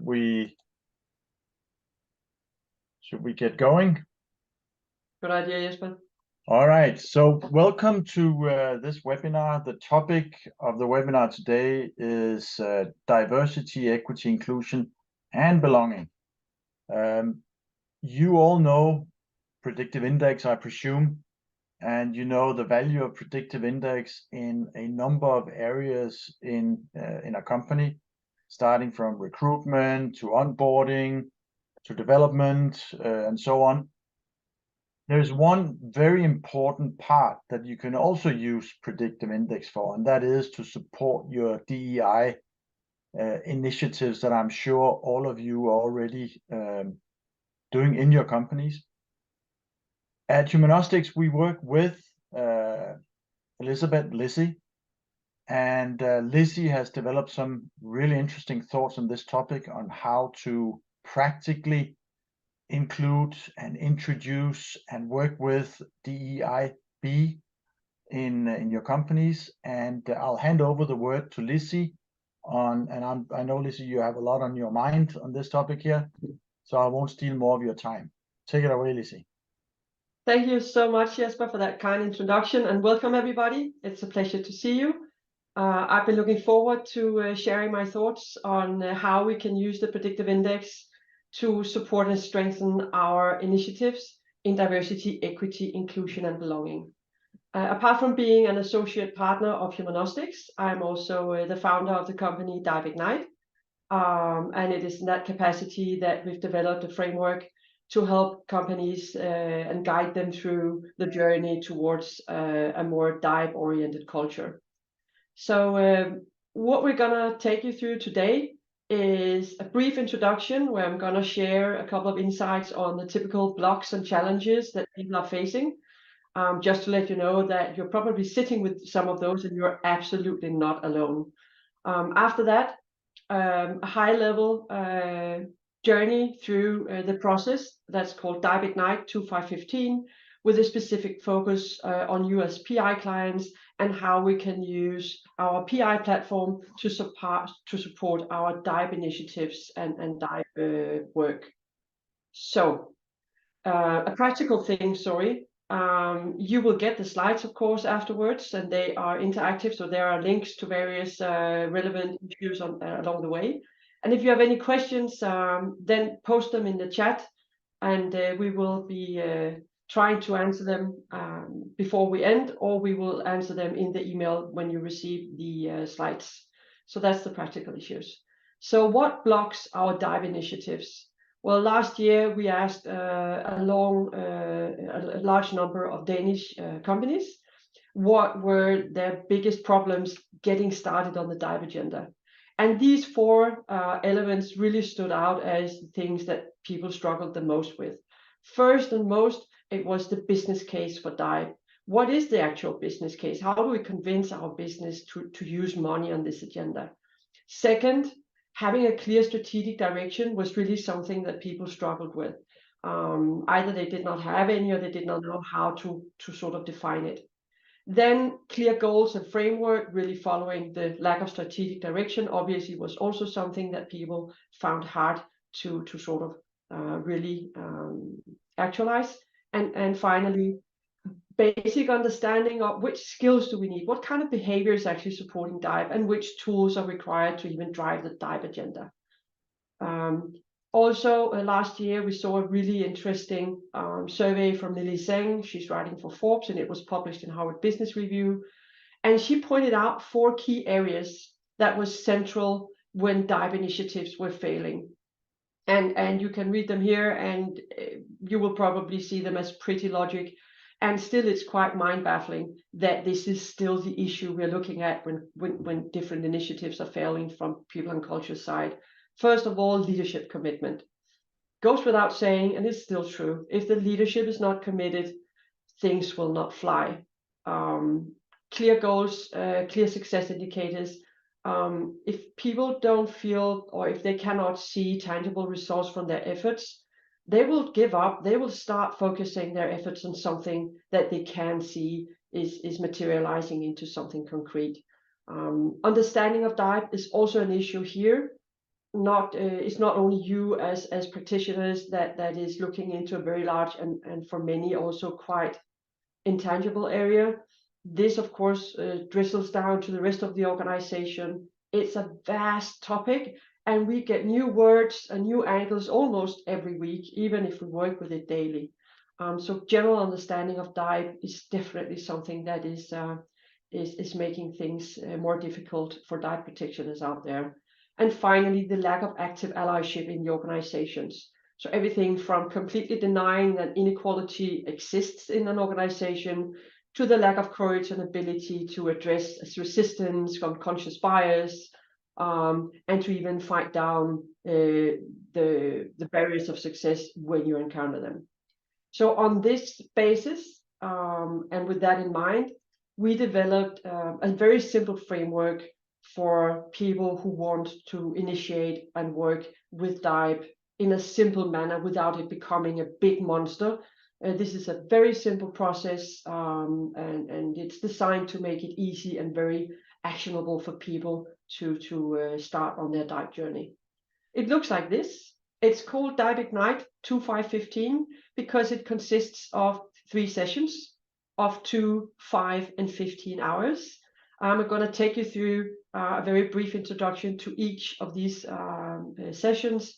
we get going? Good idea, Jesper. All right, so welcome to this webinar. The topic of the webinar today is diversity, equity, inclusion, and belonging. You all know Predictive Index, I presume, and you know the value of Predictive Index in a number of areas in a company, starting from recruitment to onboarding to development and so on. There's one very important part that you can also use Predictive Index for, and that is to support your DEI initiatives that I'm sure all of you are already doing in your companies. At Humanostics, we work with Lizzie, and Lizzie has developed some really interesting thoughts on this topic on how to practically include and introduce and work with DEIB in your companies. And I'll hand over the word to Lizzie I know, Lizzie, you have a lot on your mind on this topic here, so I won't steal more of your time. Take it away, Lizzie. Thank you so much, Jesper, for that kind introduction, and welcome everybody. It's a pleasure to see you. I've been looking forward to sharing my thoughts on how we can use the Predictive Index to support and strengthen our initiatives in diversity, equity, inclusion, and belonging. Apart from being an associate partner of Humanostics, I'm also the founder of the company DEIB-initiatives, and it is in that capacity that we've developed a framework to help companies and guide them through the journey towards a more DEIB-oriented culture. So what we're going to take you through today is a brief introduction where I'm going to share a couple of insights on the typical blocks and challenges that people are facing, just to let you know that you're probably sitting with some of those and you're absolutely not alone. After that, a high-level journey through the process that's called DEIB-Ignite 2515, with a specific focus on US PI clients and how we can use our PI platform to support our DEIB initiatives and DEIB work. So a practical thing, you will get the slides, of course, afterwards, and they are interactive, so there are links to various relevant issues along the way. And if you have any questions, then post them in the chat, and we will be trying to answer them before we end, or we will answer them in the email when you receive the slides. So that's the practical issues. So what blocks our DEIB initiatives? Well, last year we asked a large number of Danish companies what were their biggest problems getting started on the DEIB agenda. And these four elements really stood out as things that people struggled the most with. First and most, it was the business case for DEIB. What is the actual business case? How do we convince our business to use money on this agenda? Second, having a clear strategic direction was really something that people struggled with. Either they did not have any or they did not know how to sort of define it. Then clear goals and framework, really following the lack of strategic direction, obviously was also something that people found hard to sort of really actualize. And finally, basic understanding of which skills do we need, what kind of behavior is actually supporting DEIB, and which tools are required to even drive the DEIB agenda. Also, last year we saw a really interesting survey from Lily Zheng. She's writing for Forbes, and it was published in Harvard Business Review. And she pointed out 4 key areas that was central when DEIB initiatives were failing. And you can read them here, and you will probably see them as pretty logic. And still, it's quite mind-baffling that this is still the issue we're looking at when different initiatives are failing from people and culture side. First of all, leadership commitment. Goes without saying, and it's still true, if the leadership is not committed, things will not fly. Clear goals, clear success indicators. If people don't feel, or if they cannot see tangible results from their efforts, they will give up. They will start focusing their efforts on something that they can see is materializing into something concrete. Understanding of DEIB is also an issue here. it's not only you as practitioners that is looking into a very large and for many also quite intangible area. This, of course, drizzles down to the rest of the organization. It's a vast topic, and we get new words and new angles almost every week, even if we work with it daily. So general understanding of DEIB is definitely something that is making things more difficult for DEIB practitioners out there. And finally, the lack of active allyship in the organizations. So everything from completely denying that inequality exists in an organization to the lack of courage and ability to address resistance, unconscious bias, and to even fight down the barriers of success when you encounter them. So on this basis, and with that in mind, we developed a very simple framework for people who want to initiate and work with DEIB in a simple manner without it becoming a big monster. This is a very simple process, and it's designed to make it easy and very actionable for people to start on their DEIB journey. It looks like this. It's called DEIB-Ignite 2-5-15 because it consists of 3 sessions of 2, 5, and 15 hours. I'm going to take you through a very brief introduction to each of these sessions,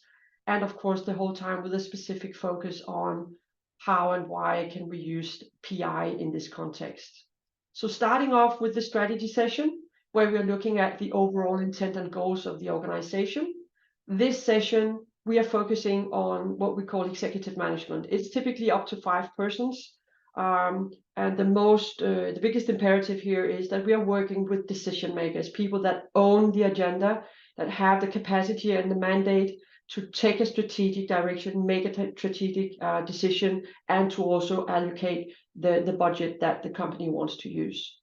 and of course the whole time with a specific focus on how and why can we use PI in this context. So starting off with the strategy session, where we're looking at the overall intent and goals of the organization. This session, we are focusing on what we call executive management. It's typically up to 5 persons. And the biggest imperative here is that we are working with decision makers, people that own the agenda, that have the capacity and the mandate to take a strategic direction, make a strategic decision, and to also allocate the budget that the company wants to use.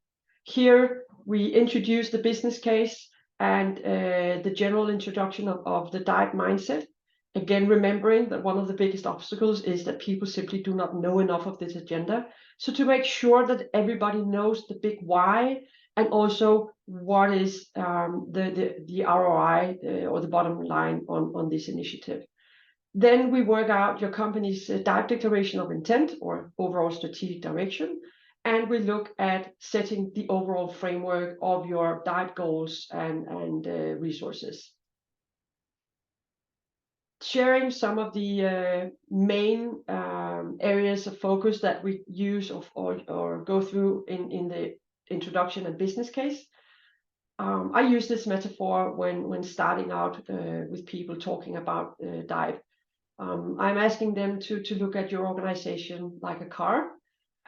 Here, we introduce the business case and the general introduction of the DEIB mindset. Again, remembering that one of the biggest obstacles is that people simply do not know enough of this agenda. So to make sure that everybody knows the big why and also what is the ROI or the bottom line on this initiative. Then we work out your company's DEIB declaration of intent or overall strategic direction. And we look at setting the overall framework of your DEIB goals and resources. Sharing some of the main areas of focus that we use or go through in the introduction and business case. I use this metaphor when starting out with people talking about DEIB. I'm asking them to look at your organization like a car.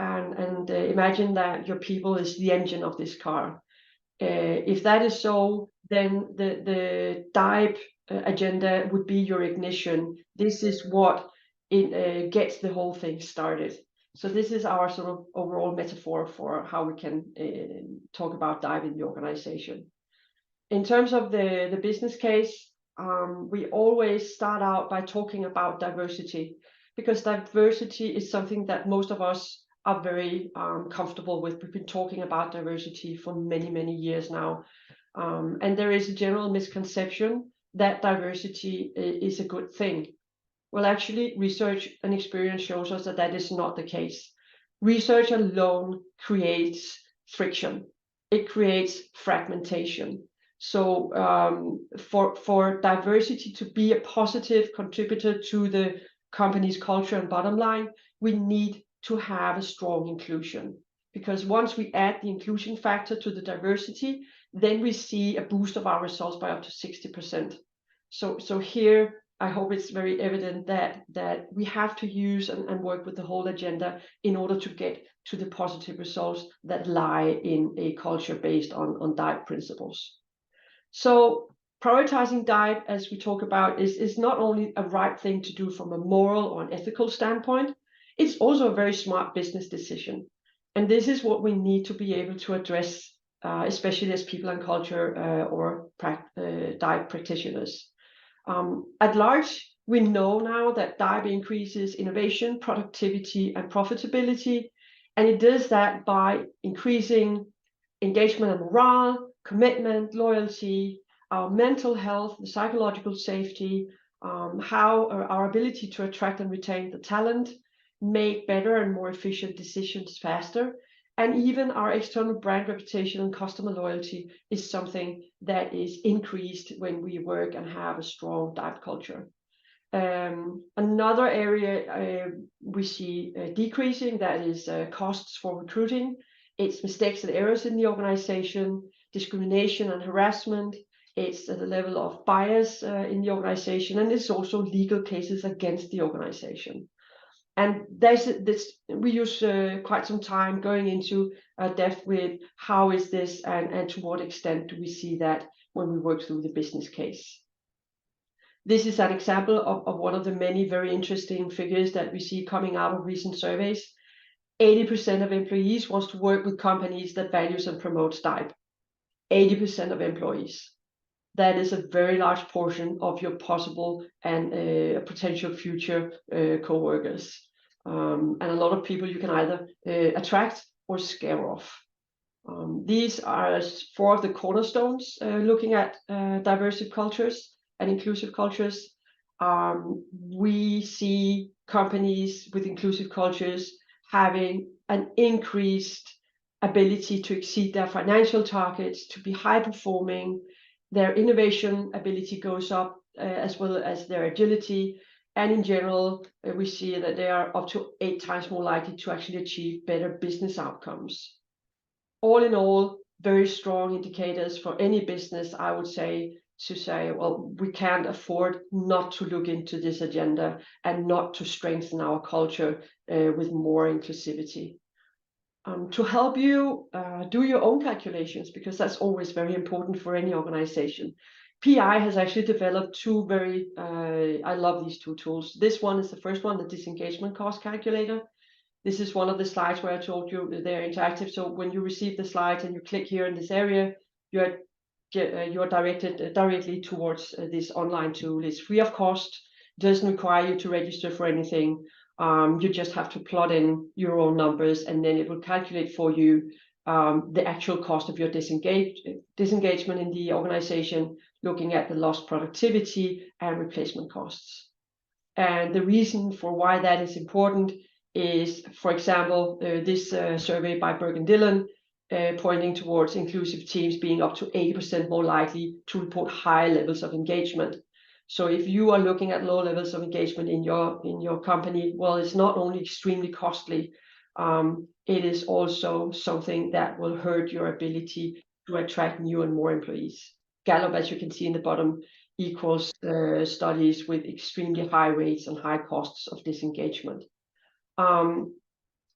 And imagine that your people is the engine of this car. If that is so, then the DEIB agenda would be your ignition. This is what it gets the whole thing started. So this is our sort of overall metaphor for how we can talk about DEIB in the organization. In terms of the business case, we always start out by talking about diversity, because diversity is something that most of us are very comfortable with. We've been talking about diversity for many, many years now. And there is a general misconception that diversity is a good thing. Well, actually, research and experience shows us that that is not the case. Research alone creates friction. It creates fragmentation. So for diversity to be a positive contributor to the company's culture and bottom line, we need to have a strong inclusion, because once we add the inclusion factor to the diversity, then we see a boost of our results by up to 60%. So here, I hope it's very evident that we have to use and work with the whole agenda in order to get to the positive results that lie in a culture based on DEIB principles. So prioritizing DEIB, as we talk about, is not only a right thing to do from a moral or an ethical standpoint, it's also a very smart business decision. And this is what we need to be able to address, especially as people and culture or DEIB practitioners. At large, we know now that DEIB increases innovation, productivity, and profitability. And it does that by increasing engagement and morale, commitment, loyalty, our mental health, the psychological safety, how our ability to attract and retain the talent, make better and more efficient decisions faster, and even our external brand reputation and customer loyalty is something that is increased when we work and have a strong DEIB culture. Another area we see decreasing, that is costs for recruiting. It's mistakes and errors in the organization, discrimination and harassment. It's the level of bias in the organization, and it's also legal cases against the organization. And we use quite some time going into depth with how is this and to what extent do we see that when we work through the business case. This is an example of one of the many very interesting figures that we see coming out of recent surveys. 80% of employees wants to work with companies that values and promotes DEIB. 80% of employees. That is a very large portion of your possible and potential future co-workers. And a lot of people you can either attract or scare off. These are 4 of the cornerstones looking at diverse cultures and inclusive cultures. We see companies with inclusive cultures having an increased ability to exceed their financial targets, to be high performing. Their innovation ability goes up as well as their agility. And in general, we see that they are up to 8 times more likely to actually achieve better business outcomes. All in all, very strong indicators for any business, I would say, to say, well, we can't afford not to look into this agenda and not to strengthen our culture with more inclusivity. To help you do your own calculations, because that's always very important for any organization, PI has actually developed 2 very, I love these 2 tools. This one is the first one, the disengagement cost calculator. This is one of the slides where I told you they're interactive. So when you receive the slides and you click here in this area, you're directed directly towards this online tool. It's free of cost, doesn't require you to register for anything. You just have to plot in your own numbers, and then it will calculate for you the actual cost of your disengagement in the organization, looking at the lost productivity and replacement costs. And the reason for why that is important is, for example, this survey by Berg and Dillon pointing towards inclusive teams being up to 80% more likely to report high levels of engagement. So if you are looking at low levels of engagement in your company, well, it's not only extremely costly, it is also something that will hurt your ability to attract new and more employees. Gallup, as you can see in the bottom, equals studies with extremely high rates and high costs of disengagement.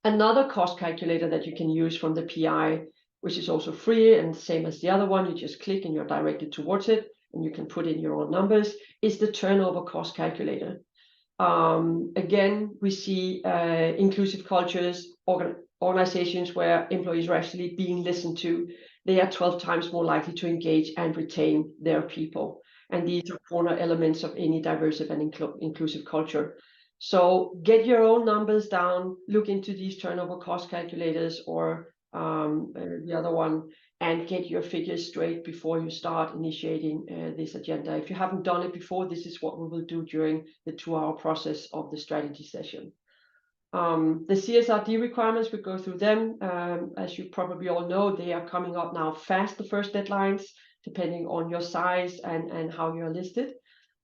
Another cost calculator that you can use from the PI, which is also free and same as the other one, you just click and you're directed towards it, and you can put in your own numbers, is the turnover cost calculator. Again, we see inclusive cultures, organizations where employees are actually being listened to. They are 12 times more likely to engage and retain their people. And these are corner elements of any diverse and inclusive culture. So get your own numbers down, look into these turnover cost calculators or the other one, and get your figures straight before you start initiating this agenda. If you haven't done it before, this is what we will do during the 2-hour process of the strategy session. The CSRD requirements, we go through them. As you probably all know, they are coming up now fast, the first deadlines, depending on your size and how you're listed.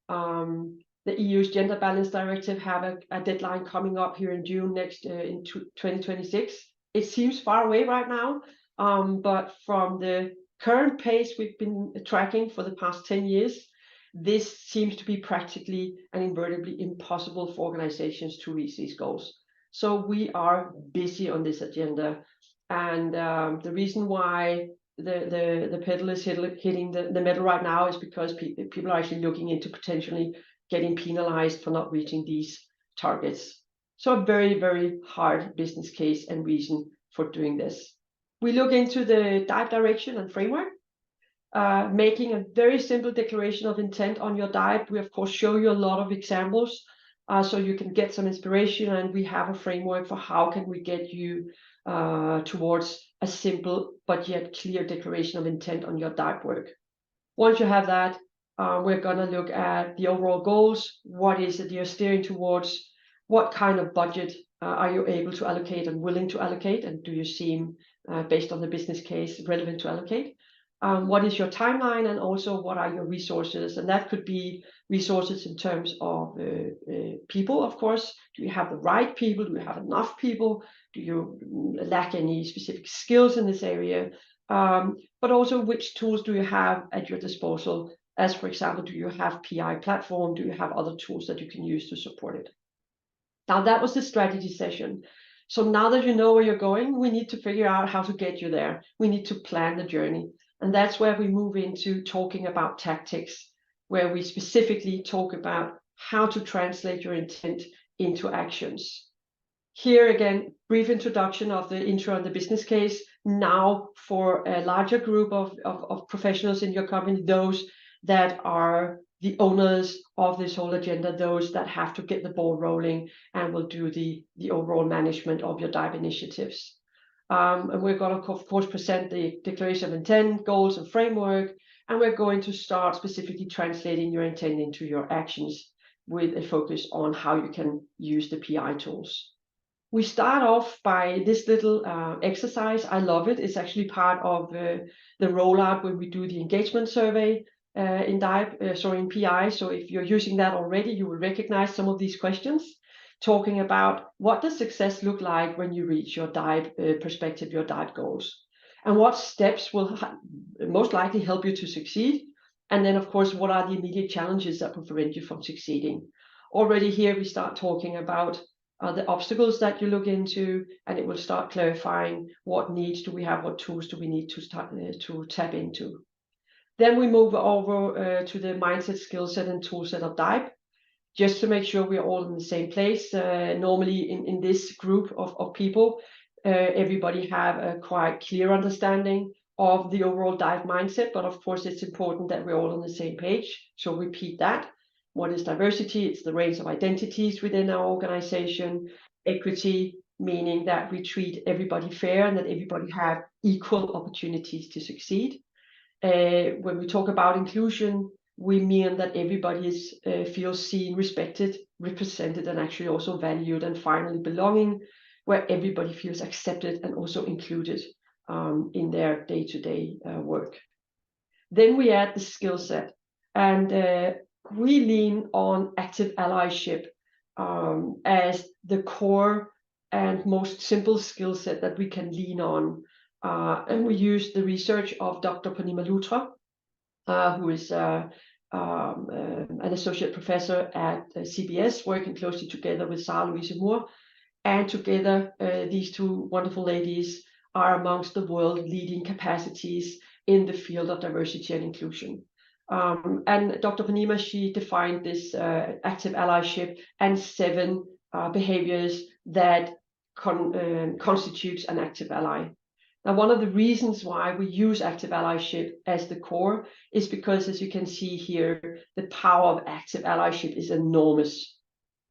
The EU's Gender Balance Directive have a deadline coming up here in June in 2026. It seems far away right now, but from the current pace we've been tracking for the past 10 years, this seems to be practically and invariably impossible for organizations to reach these goals. So we are busy on this agenda, and the reason why the pedal is hitting the metal right now is because people are actually looking into potentially getting penalized for not reaching these targets. So a very, very hard business case and reason for doing this. We look into the DEIB direction and framework, making a very simple declaration of intent on your DEIB. We, of course, show you a lot of examples so you can get some inspiration, and we have a framework for how can we get you towards a simple but yet clear declaration of intent on your DEIB work. Once you have that, we're going to look at the overall goals. What is it you're steering towards? What kind of budget are you able to allocate and willing to allocate? And do you seem, based on the business case, relevant to allocate? What is your timeline, and also what are your resources? And that could be resources in terms of people, of course. Do you have the right people? Do you have enough people? Do you lack any specific skills in this area? But also, which tools do you have at your disposal? As for example, do you have PI platform? Do you have other tools that you can use to support it? Now, that was the strategy session. So now that you know where you're going, we need to figure out how to get you there. We need to plan the journey. And that's where we move into talking about tactics, where we specifically talk about how to translate your intent into actions. Here again, brief introduction of the intro and the business case. Now for a larger group of professionals in your company, those that are the owners of this whole agenda, those that have to get the ball rolling and will do the overall management of your DEIB initiatives. And we're going to, of course, present the declaration of intent, goals, and framework. And we're going to start specifically translating your intent into your actions with a focus on how you can use the PI tools. We start off by this little exercise. I love it. It's actually part of the rollout when we do the engagement survey in PI. So if you're using that already, you will recognize some of these questions, talking about what does success look like when you reach your DEIB perspective, your DEIB goals, and what steps will most likely help you to succeed. And then, of course, what are the immediate challenges that will prevent you from succeeding? Already here, we start talking about the obstacles that you look into, and it will start clarifying what needs do we have, what tools do we need to start to tap into. Then we move over to the mindset, skill set, and tool set of DEIB, just to make sure we're all in the same place. Normally in this group of people, everybody have a quite clear understanding of the overall DEIB mindset, but of course it's important that we're all on the same page. So repeat that. What is diversity? It's the range of identities within our organization. Equity, meaning that we treat everybody fair and that everybody have equal opportunities to succeed. When we talk about inclusion, we mean that everybody feels seen, respected, represented, and actually also valued. And finally, belonging, where everybody feels accepted and also included in their day-to-day work. Then we add the skill set, and we lean on active allyship as the core and most simple skill set that we can lean on. And we use the research of Dr. Purnima Luthra, who is an associate professor at CBS, working closely together with Sarah Louise Moore. And together, these two wonderful ladies are amongst the world leading capacities in the field of diversity and inclusion. And Dr. Purnima, she defined this active allyship and 7 behaviors that constitutes an active ally. Now, one of the reasons why we use active allyship as the core is because, as you can see here, the power of active allyship is enormous.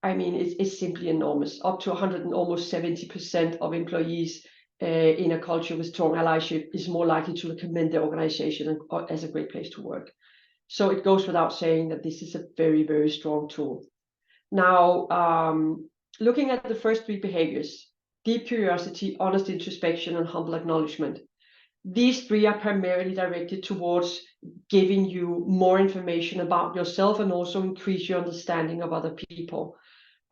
I mean, it's simply enormous. Up to 170% of employees in a culture with strong allyship is more likely to recommend the organization as a great place to work. So it goes without saying that this is a very, very strong tool. Now, looking at the first 3 behaviors, deep curiosity, honest introspection, and humble acknowledgement. These 3 are primarily directed towards giving you more information about yourself and also increase your understanding of other people.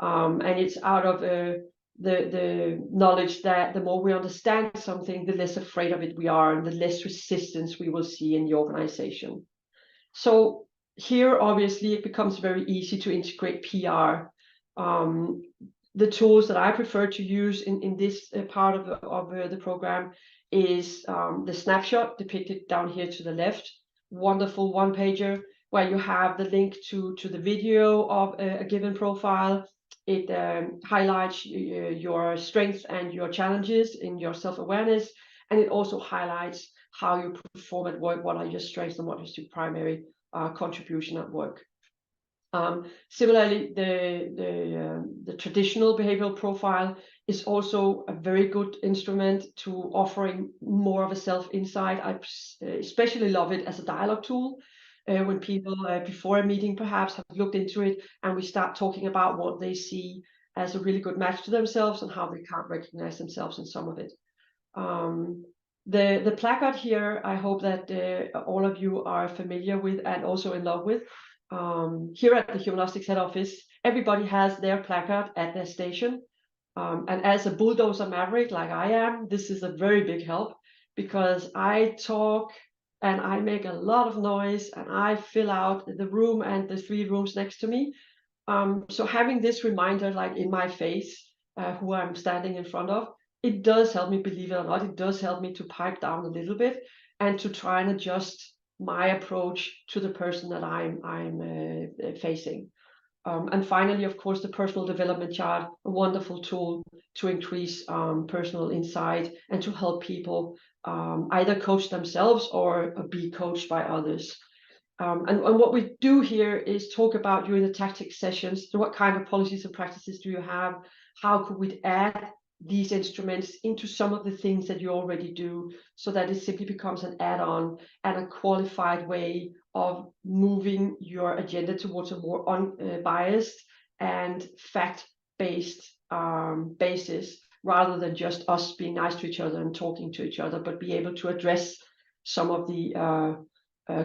And it's out of the knowledge that the more we understand something, the less afraid of it we are, and the less resistance we will see in the organization. So here, obviously, it becomes very easy to integrate PR. The tools that I prefer to use in this part of the program is the snapshot depicted down here to the left. Wonderful one-pager where you have the link to the video of a given profile. It highlights your strengths and your challenges in your self-awareness, and it also highlights how you perform at work, what are your strengths and what is your primary contribution at work. Similarly, the traditional behavioral profile is also a very good instrument to offering more of a self-insight. I especially love it as a dialogue tool. when people before a meeting perhaps have looked into it, and we start talking about what they see as a really good match to themselves and how they can't recognize themselves in some of it. The placard here, I hope that all of you are familiar with and also in love with. Here at the Humanostics head office, everybody has their placard at their station. And as a bulldozer maverick like I am, this is a very big help, because I talk and I make a lot of noise and I fill out the room and the 3 rooms next to me. So having this reminder like in my face, who I'm standing in front of, it does help me, believe it or not. It does help me to pipe down a little bit and to try and adjust my approach to the person that I'm facing. And finally, of course, the personal development chart, a wonderful tool to increase personal insight and to help people either coach themselves or be coached by others. And what we do here is talk about during the tactics sessions, what kind of policies and practices do you have? How could we add these instruments into some of the things that you already do, so that it simply becomes an add-on and a qualified way of moving your agenda towards a more unbiased and fact-based basis, rather than just us being nice to each other and talking to each other, but be able to address some of the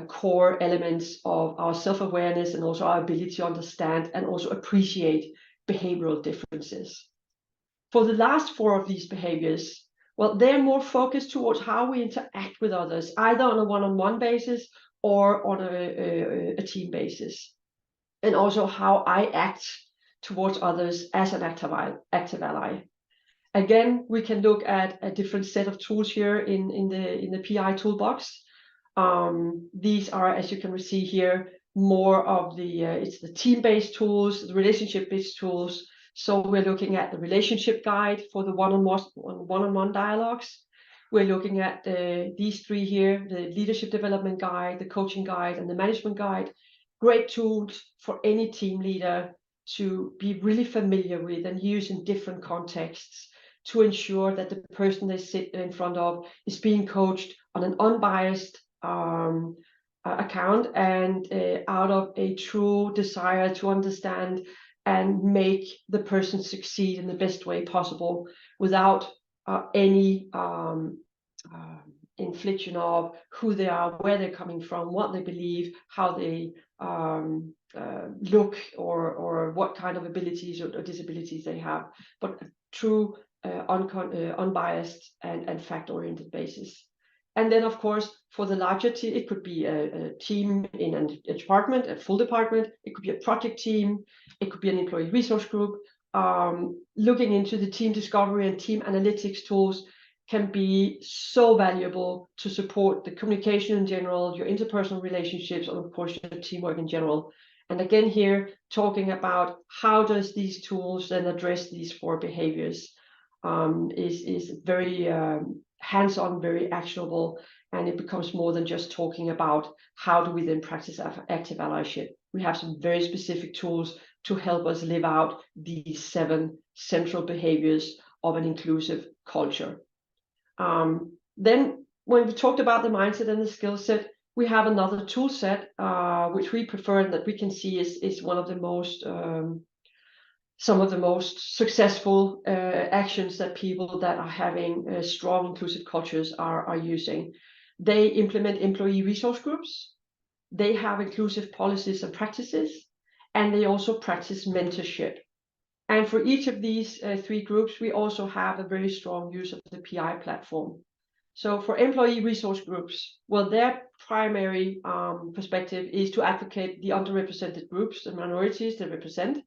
core elements of our self-awareness and also our ability to understand and also appreciate behavioral differences. For the last 4 of these behaviors, well, they're more focused towards how we interact with others, either on a one-on-one basis or on a team basis, and also how I act towards others as an active ally. Again, we can look at a different set of tools here in the PI toolbox. These are, as you can see here, more of it's the team-based tools, the relationship-based tools. So we're looking at the relationship guide for the one-on-one dialogues. We're looking at these 3 here, the leadership development guide, the coaching guide, and the management guide. Great tools for any team leader to be really familiar with and use in different contexts to ensure that the person they sit in front of is being coached on an unbiased account and out of a true desire to understand and make the person succeed in the best way possible, without any infliction of who they are, where they're coming from, what they believe, how they look, or what kind of abilities or disabilities they have, but a true unbiased and fact-oriented basis. And then, of course, for the larger team, it could be a team in a department, a full department. It could be a project team. It could be an employee resource group. Looking into the team discovery and team analytics tools can be so valuable to support the communication in general, your interpersonal relationships, and of course, your teamwork in general. And again, here, talking about how does these tools then address these 4 behaviors is very hands-on, very actionable, and it becomes more than just talking about how do we then practice active allyship. We have some very specific tools to help us live out these 7 central behaviors of an inclusive culture. Then when we talked about the mindset and the skill set, we have another tool set, which we prefer and that we can see is one of the most some of the most successful actions that people that are having strong inclusive cultures are using. They implement employee resource groups, they have inclusive policies and practices, and they also practice mentorship. And for each of these 3 groups, we also have a very strong use of the PI platform. So for employee resource groups, well, their primary perspective is to advocate the underrepresented groups, the minorities they represent,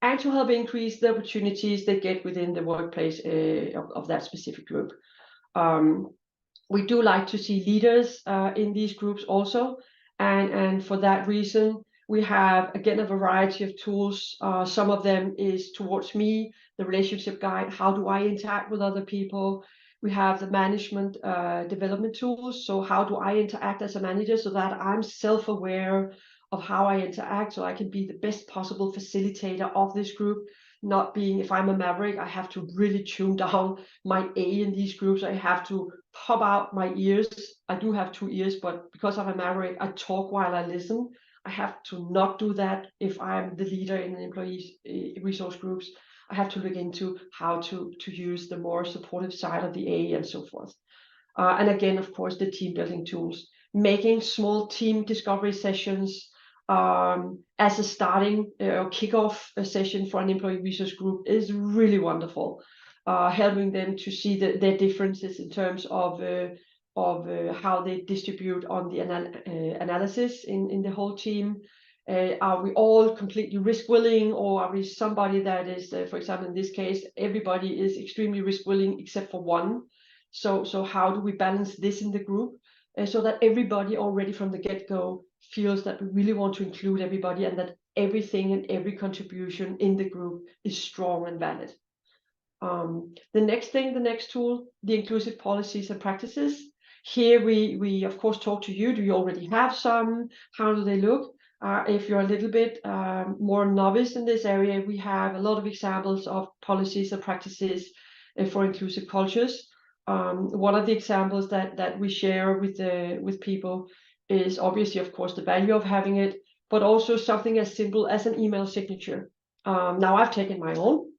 and to help increase the opportunities they get within the workplace of that specific group. We do like to see leaders in these groups also, and for that reason, we have, again, a variety of tools. Some of them is towards me, the relationship guide, how do I interact with other people? We have the management development tools, so how do I interact as a manager so that I'm self-aware of how I interact, so I can be the best possible facilitator of this group, not being, if I'm a maverick, I have to really tune down my A in these groups. I have to pop out my ears. I do have 2 ears, but because I'm a maverick, I talk while I listen. I have to not do that if I'm the leader in the employee resource groups. I have to look into how to use the more supportive side of the A and so forth. And again, of course, the team building tools, making small team discovery sessions as a starting or kickoff session for an employee resource group is really wonderful. Helping them to see their differences in terms of how they distribute on the analysis in the whole team. Are we all completely risk willing, or are we somebody that is, for example, in this case, everybody is extremely risk willing except for one? So how do we balance this in the group so that everybody already from the get-go feels that we really want to include everybody, and that everything and every contribution in the group is strong and valid. The next tool, the inclusive policies and practices. Here we of course talk to you. Do you already have some? How do they look? If you're a little bit more novice in this area, we have a lot of examples of policies and practices for inclusive cultures. One of the examples that we share with people is obviously, of course, the value of having it, but also something as simple as an email signature. Now I've taken my own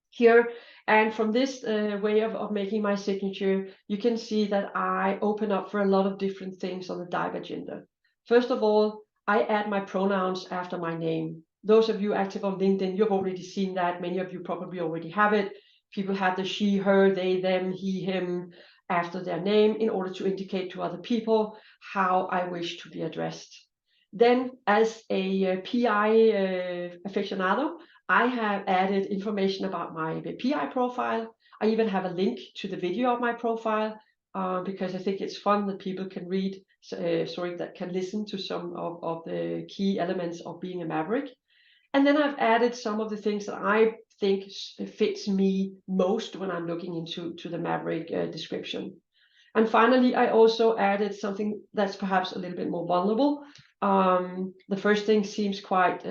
here, and from this way of making my signature, you can see that I open up for a lot of different things on the DEIB agenda. First of all, I add my pronouns after my name. Those of you active on LinkedIn, you've already seen that. Many of you probably already have it. People have the she, her, they, them, he, him after their name in order to indicate to other people how I wish to be addressed. Then, as a PI aficionado, I have added information about my PI profile. I even have a link to the video of my profile because I think it's fun that people can read, that can listen to some of the key elements of being a maverick. And then I've added some of the things that I think fits me most when I'm looking into the maverick description. And finally, I also added something that's perhaps a little bit more vulnerable. The first thing seems quite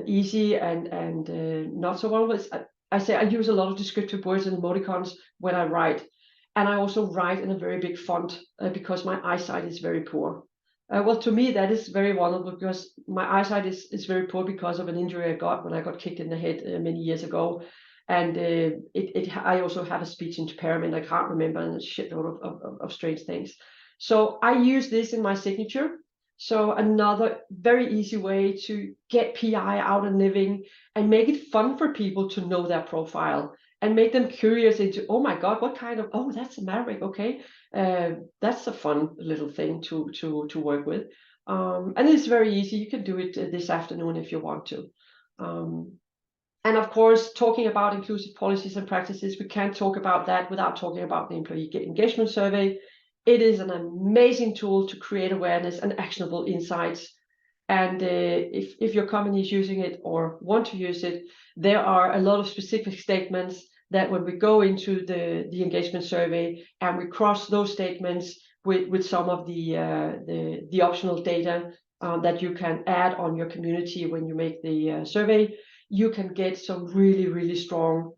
easy and not so vulnerable. I say I use a lot of descriptive words and emoticons when I write. And I also write in a very big font because my eyesight is very poor. Well, to me, that is very vulnerable because my eyesight is very poor because of an injury I got when I got kicked in the head many years ago. And I also have a speech impairment. I can't remember a shitload of strange things. So I use this in my signature. So another very easy way to get PI out and living and make it fun for people to know their profile and make them curious into, oh my God, what kind of, oh, that's a maverick, okay. That's a fun little thing to work with. And it's very easy. You can do it this afternoon if you want to. And of course, talking about inclusive policies and practices, we can't talk about that without talking about the employee engagement survey. It is an amazing tool to create awareness and actionable insights. And if your company is using it or want to use it, there are a lot of specific statements that when we go into the engagement survey and we cross those statements with some of the optional data that you can add on your community when you make the survey, you can get some really, really strong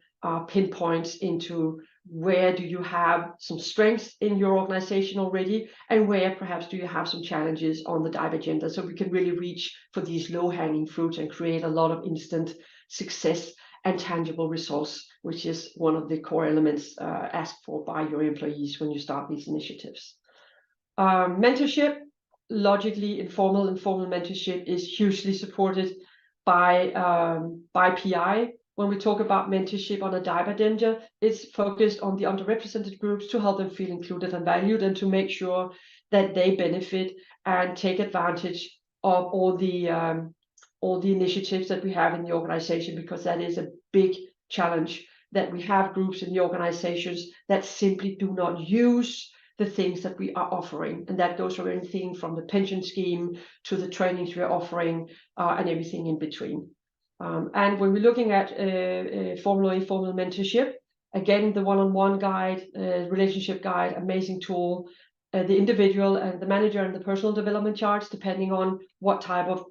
pinpoints into where do you have some strengths in your organization already, and where perhaps do you have some challenges on the DEIB agenda. So we can really reach for these low-hanging fruits and create a lot of instant success and tangible results, which is one of the core elements asked for by your employees when you start these initiatives. Mentorship, logically, informal and formal mentorship is hugely supported by PI. When we talk about mentorship on a DEIB agenda, it's focused on the underrepresented groups to help them feel included and valued, and to make sure that they benefit and take advantage of all the initiatives that we have in the organization, because that is a big challenge, that we have groups in the organizations that simply do not use the things that we are offering. And that goes for anything from the pension scheme to the trainings we're offering and everything in between. And when we're looking at formal or informal mentorship, again, the one-on-one guide, relationship guide, amazing tool. The individual and the manager and the personal development charts, depending on what type of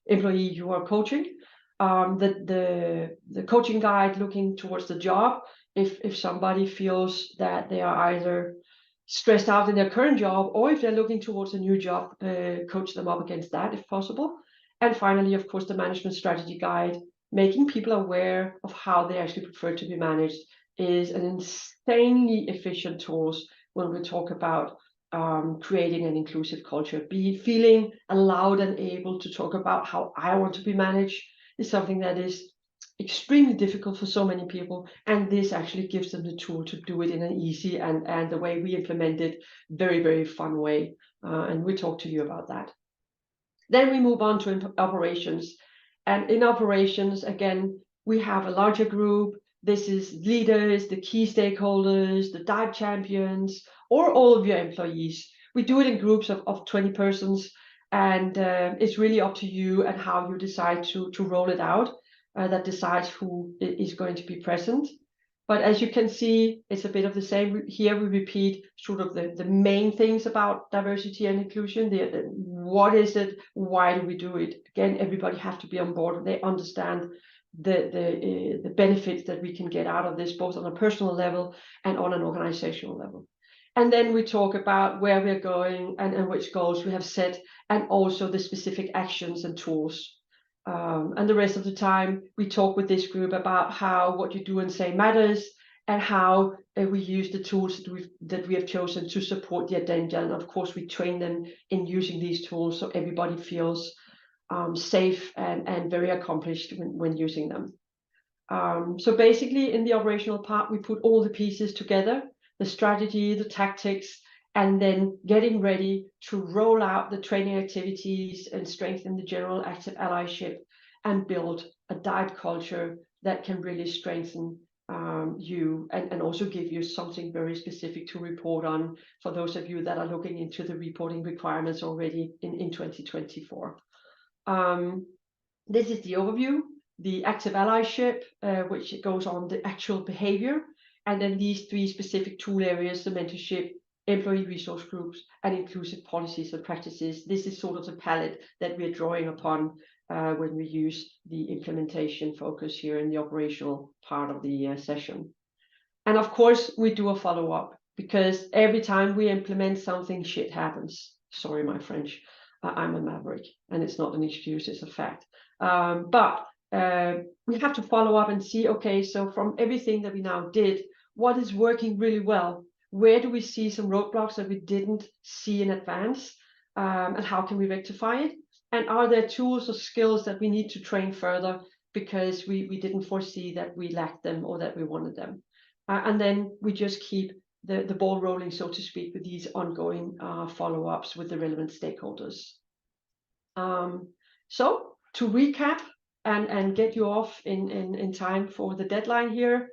employee you are coaching. The coaching guide looking towards the job. If somebody feels that they are either stressed out in their current job, or if they're looking towards a new job, coach them up against that if possible. And finally, of course, the management strategy guide, making people aware of how they actually prefer to be managed, is an insanely efficient tool when we talk about creating an inclusive culture. Feeling allowed and able to talk about how I want to be managed is something that is extremely difficult for so many people, and this actually gives them the tool to do it in an easy and the way we implement it, very, very fun way, and we'll talk to you about that. Then we move on to operations, and in operations, again, we have a larger group. This is leaders, the key stakeholders, the DEIB champions, or all of your employees. We do it in groups of 20 persons, and it's really up to you and how you decide to roll it out. That decides who is going to be present. But as you can see, it's a bit of the same. Here we repeat sort of the main things about diversity and inclusion. What is it? Why do we do it? Again, everybody has to be on board and they understand the benefits that we can get out of this, both on a personal level and on an organizational level. And then we talk about where we're going and which goals we have set, and also the specific actions and tools. And the rest of the time, we talk with this group about how what you do and say matters, and how we use the tools that we have chosen to support the agenda. And of course, we train them in using these tools so everybody feels safe and very accomplished when using them. So basically, in the operational part, we put all the pieces together, the strategy, the tactics, and then getting ready to roll out the training activities and strengthen the general active allyship and build a DEIB culture that can really strengthen you and also give you something very specific to report on for those of you that are looking into the reporting requirements already in 2024. This is the overview, the active allyship, which goes on the actual behavior, and then these three specific tool areas, the mentorship, employee resource groups, and inclusive policies and practices. This is sort of the palette that we're drawing upon when we use the implementation focus here in the operational part of the session. And of course, we do a follow-up, because every time we implement something, shit happens. Sorry, my French. I'm a maverick, and it's not an excuse, it's a fact. But we have to follow up and see, okay, so from everything that we now did, what is working really well? Where do we see some roadblocks that we didn't see in advance? And how can we rectify it? And are there tools or skills that we need to train further because we didn't foresee that we lacked them or that we wanted them? And then we just keep the ball rolling, so to speak, with these ongoing follow-ups with the relevant stakeholders. So to recap and get you off in time for the deadline here,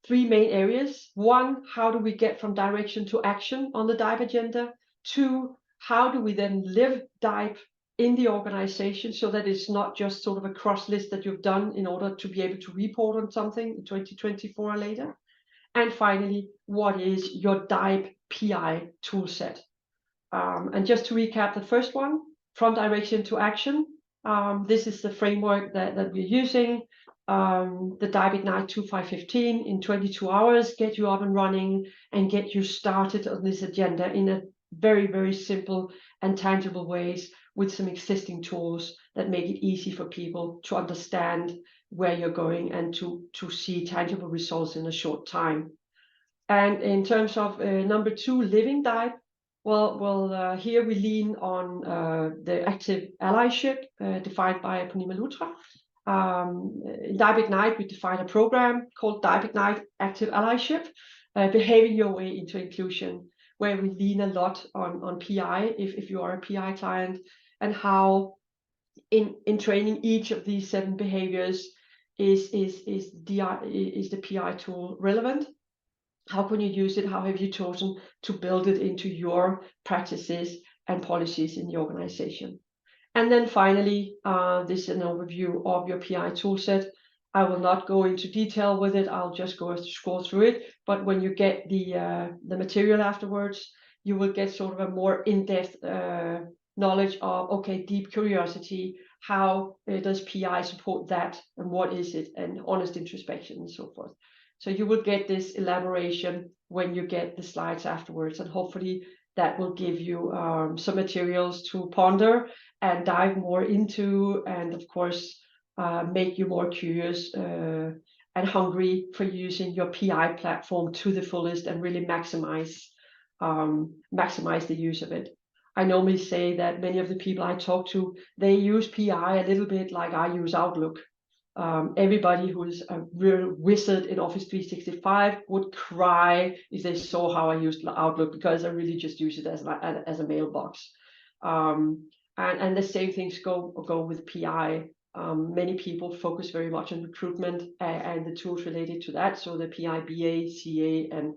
three main areas. One, how do we get from direction to action on the DEIB agenda? Two, how do we then live DEIB in the organization so that it's not just sort of a cross list that you've done in order to be able to report on something in 2024 or later? And finally, what is your DEIB PI toolset? And just to recap the first one, from direction to action, this is the framework that we're using. The DEIB-Ignite 2515 in 22 hours, get you up and running and get you started on this agenda in a very, very simple and tangible ways with some existing tools that make it easy for people to understand where you're going and to see tangible results in a short time. And in terms of number two, living DEIB, well, here we lean on the active allyship defined by Punima Luthra. In DEIB-Ignite, we define a program called DEIB-Ignite Active Allyship, behaving your way into inclusion, where we lean a lot on PI, if you are a PI client, and how in training each of these 7 behaviors is the PI tool relevant? How can you use it? How have you chosen to build it into your practices and policies in the organization? And then finally, this is an overview of your PI toolset. I will not go into detail with it. I'll just scroll through it. But when you get the material afterwards, you will get sort of a more in-depth knowledge of, okay, deep curiosity. how does PI support that, and what is it, and honest introspection and so forth. So you will get this elaboration when you get the slides afterwards, and hopefully that will give you some materials to ponder and dive more into, and of course make you more curious and hungry for using your PI platform to the fullest and really maximize the use of it. I normally say that many of the people I talk to, they use PI a little bit like I use Outlook. Everybody who is a real wizard in Office 365 would cry if they saw how I used Outlook, because I really just use it as a mailbox. And the same things go with PI. Many people focus very much on recruitment and the tools related to that. So the PI BA, CA, and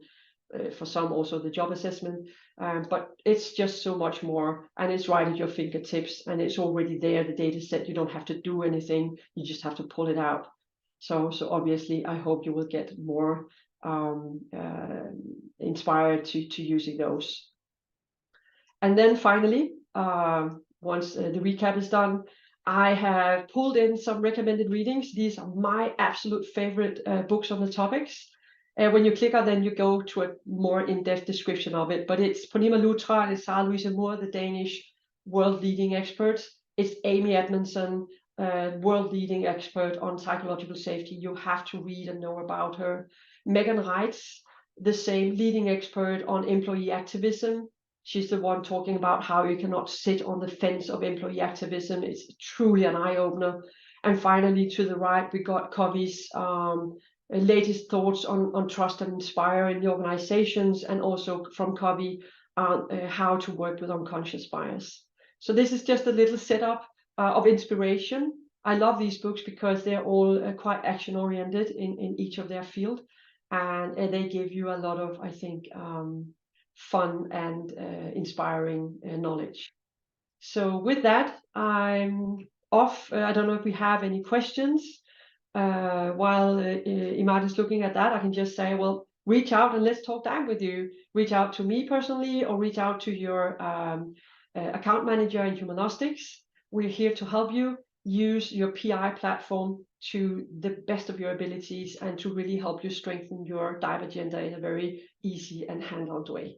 for some also the job assessment. But it's just so much more, and it's right at your fingertips, and it's already there, the data set. You don't have to do anything, you just have to pull it out. So obviously I hope you will get more inspired to using those. And then finally, once the recap is done, I have pulled in some recommended readings. These are my absolute favorite books on the topics. When you click on them, you go to a more in-depth description of it. But it's Purnima Luthra and Sara Louise Moore, the Danish world-leading experts. It's Amy Edmondson, world-leading expert on psychological safety. You have to read and know about her. Megan Reitz, the same leading expert on employee activism. She's the one talking about how you cannot sit on the fence of employee activism. It's truly an eye-opener. And finally, to the right, we got Covey's latest thoughts on trust and inspire in the organizations, and also from Covey how to work with unconscious bias. So this is just a little setup of inspiration. I love these books because they're all quite action-oriented in each of their field, and they give you a lot of, I think, fun and inspiring knowledge. So with that, I'm off. I don't know if we have any questions. While Imad is looking at that, I can just say, well, reach out and let's talk DEIB with you. Reach out to me personally, or reach out to your account manager in Humanostics. We're here to help you use your PI platform to the best of your abilities, and to really help you strengthen your DEIB agenda in a very easy and hand-on way.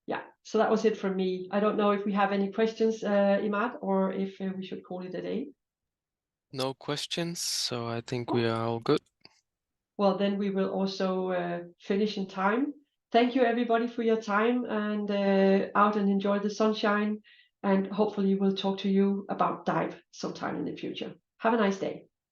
Yeah, so that was it from me. I don't know if we have any questions, Imad, or if we should call it a day. No questions, so I think we are all good. Well, then we will also finish in time. Thank you everybody for your time, and out and enjoy the sunshine, and hopefully we'll talk to you about DEIB sometime in the future. Have a nice day.